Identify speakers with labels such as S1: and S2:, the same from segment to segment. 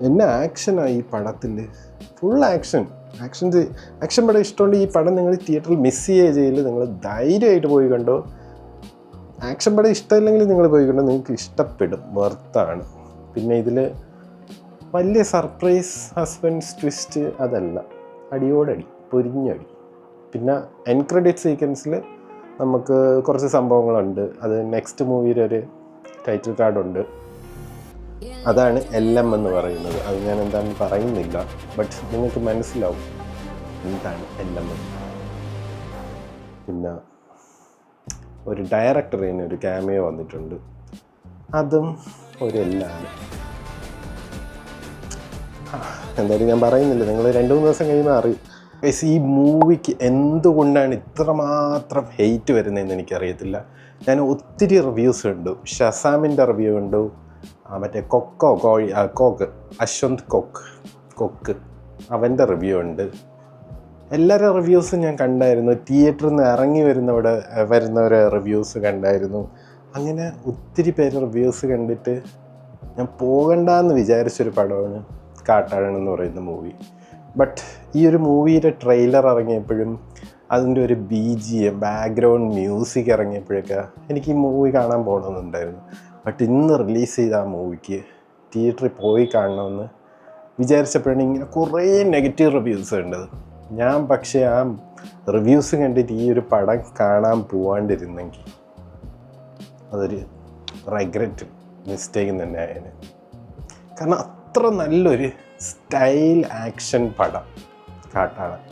S1: എന്നെ ആക്ഷനാണ് ഈ പടത്തിൽ, ഫുൾ ആക്ഷൻ പടം ഇഷ്ടമുണ്ട്. ഈ പടം നിങ്ങൾ തിയേറ്ററിൽ മിസ് ചെയ്യില്ല, നിങ്ങൾ ധൈര്യമായിട്ട് പോയി കണ്ടോ. ആക്ഷൻ പടം ഇഷ്ടമില്ലെങ്കിൽ നിങ്ങൾ പോയി കണ്ടോ, നിങ്ങൾക്ക് ഇഷ്ടപ്പെടും, വർത്താണ്. പിന്നെ ഇതിൽ വലിയ സർപ്രൈസ് സസ്പെൻസ് ട്വിസ്റ്റ് അതല്ല, അടിയോടടി പൊരിഞ്ഞടി. പിന്നെ എൻഡ് ക്രെഡിറ്റ് സീക്വൻസിൽ നമുക്ക് കുറച്ച് സംഭവങ്ങളുണ്ട്. അത് നെക്സ്റ്റ് മൂവിയുടെ ഒരു ടൈറ്റിൽ കാർഡുണ്ട്, അതാണ് LM എന്ന് പറയുന്നത്. അത് ഞാൻ എന്താണെന്ന് പറയുന്നില്ല, ബട്ട് നിങ്ങൾക്ക് മനസ്സിലാവും എന്താണ് LM എന്ന്. പിന്നെ ഒരു ഡയറക്ടറിന് ഒരു ക്യാമിയോ വന്നിട്ടുണ്ട്, അതും ഒരു എല്ലാണ്. എന്തായാലും ഞാൻ പറയുന്നില്ല, നിങ്ങൾ 2-3 ദിവസം കഴിയുമ്പോൾ അറിയും. ഈ മൂവിക്ക് എന്തുകൊണ്ടാണ് ഇത്രമാത്രം ഹെയ്റ്റ് വരുന്നതെന്ന് എനിക്കറിയത്തില്ല. ഞാൻ ഒത്തിരി റിവ്യൂസ് കണ്ടു. ഷസാമിൻ്റെ റിവ്യൂ കണ്ടു, മറ്റേ കോക്ക് അശ്വന്ത് കൊക്ക് അവൻ്റെ റിവ്യൂ ഉണ്ട്. എല്ലാവരുടെ റിവ്യൂസും ഞാൻ കണ്ടായിരുന്നു. തിയേറ്ററിൽ നിന്ന് ഇറങ്ങി വരുന്നവരെ റിവ്യൂസ് കണ്ടായിരുന്നു. അങ്ങനെ ഒത്തിരി പേര് റിവ്യൂസ് കണ്ടിട്ട് ഞാൻ പോകണ്ടെന്ന് വിചാരിച്ചൊരു പടമാണ് കാട്ടാളൻ എന്ന് പറയുന്ന മൂവി. ബട്ട് ഈ ഒരു മൂവിയുടെ ട്രെയിലർ ഇറങ്ങിയപ്പോഴും അതിൻ്റെ ഒരു BGM ബാക്ക്ഗ്രൗണ്ട് മ്യൂസിക് ഇറങ്ങിയപ്പോഴൊക്കെ എനിക്ക് ഈ മൂവി കാണാൻ പോകണമെന്നുണ്ടായിരുന്നു. ബട്ട് ഇന്ന് റിലീസ് ചെയ്ത ആ മൂവിക്ക് തിയേറ്ററിൽ പോയി കാണണമെന്ന് വിചാരിച്ചപ്പോഴാണ് ഇങ്ങനെ കുറേ നെഗറ്റീവ് റിവ്യൂസ് കണ്ടത്. ഞാൻ പക്ഷേ ആ റിവ്യൂസ് കണ്ടിട്ട് ഈ ഒരു പടം കാണാൻ പോവാണ്ടിരുന്നെങ്കിൽ അതൊരു മിസ്റ്റേക്ക് തന്നെ ആയേനെ. കാരണം അത്ര നല്ലൊരു സ്റ്റൈൽ ആക്ഷൻ പടം കാട്ടാളൻ.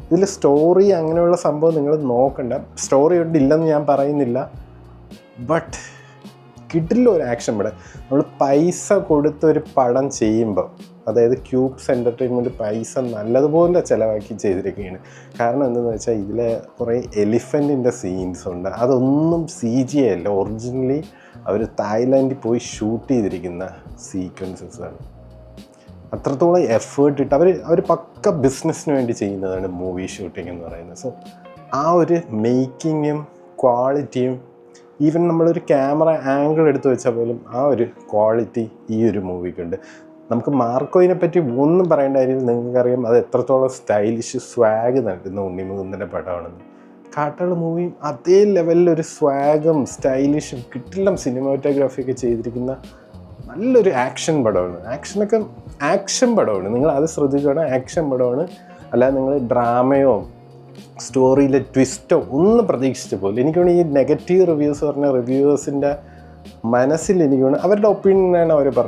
S1: ഇതിൽ സ്റ്റോറി അങ്ങനെയുള്ള സംഭവം നിങ്ങൾ നോക്കണ്ട. സ്റ്റോറി ഇല്ലെന്ന് ഞാൻ പറയുന്നില്ല, ബട്ട് കിട്ടില്ല ഒരു ആക്ഷൻ പടം. നമ്മൾ പൈസ കൊടുത്തൊരു പടം ചെയ്യുമ്പോൾ, അതായത് ക്യൂബ്സ് എൻ്റർടൈൻമെൻറ്റ് പൈസ നല്ലതുപോലെ ചിലവാക്കി ചെയ്തിരിക്കുകയാണ്. കാരണം എന്തെന്ന് വെച്ചാൽ ഇതിലെ കുറേ എലിഫൻറ്റിൻ്റെ സീൻസ് ഉണ്ട്. അതൊന്നും CG അല്ല, ഒറിജിനലി അവർ തായ്ലാൻഡിൽ പോയി ഷൂട്ട് ചെയ്തിരിക്കുന്ന സീക്വൻസസ് ആണ്. അത്രത്തോളം എഫേർട്ട് ഇട്ട് അവർ പക്ക ബിസിനസ്സിന് വേണ്ടി ചെയ്യുന്നതാണ് മൂവി ഷൂട്ടിംഗ് എന്ന് പറയുന്നത്. സോ ആ ഒരു മേക്കിങ്ങും ക്വാളിറ്റിയും, ഈവൻ നമ്മളൊരു ക്യാമറ ആംഗിൾ എടുത്ത് വെച്ചാൽ പോലും ആ ഒരു ക്വാളിറ്റി ഈ ഒരു മൂവിക്കുണ്ട്. നമുക്ക് മാർക്കോയിനെ പറ്റി ഒന്നും പറയേണ്ട കാര്യം, നിങ്ങൾക്കറിയാം അത് എത്രത്തോളം സ്റ്റൈലിഷ് സ്വാഗ് നൽകുന്ന ഉണ്ണിമുകുന്ദൻ്റെ പടമാണെന്ന്. കാട്ടാളൻ മൂവിയും അതേ ലെവലിലൊരു സ്വാഗും സ്റ്റൈലിഷും കിട്ടില്ല സിനിമാറ്റോഗ്രാഫിയൊക്കെ ചെയ്തിരിക്കുന്ന നല്ലൊരു ആക്ഷൻ പടമാണ്. ആക്ഷൻ പടമാണ്, നിങ്ങൾ അത് ശ്രദ്ധിക്കുകയാണ്, ആക്ഷൻ പടമാണ്. അല്ലാതെ നിങ്ങൾ ഡ്രാമയോ സ്റ്റോറിയിലെ ട്വിസ്റ്റോ ഒന്നും പ്രതീക്ഷിച്ച പോലെ. എനിക്ക് വേണമെങ്കിൽ ഈ നെഗറ്റീവ് റിവ്യൂസ് പറഞ്ഞ റിവ്യൂവേഴ്സിൻ്റെ മനസ്സിൽ എനിക്ക് വേണം അവരുടെ ഒപ്പീനിയനാണ് അവർ പറഞ്ഞത്.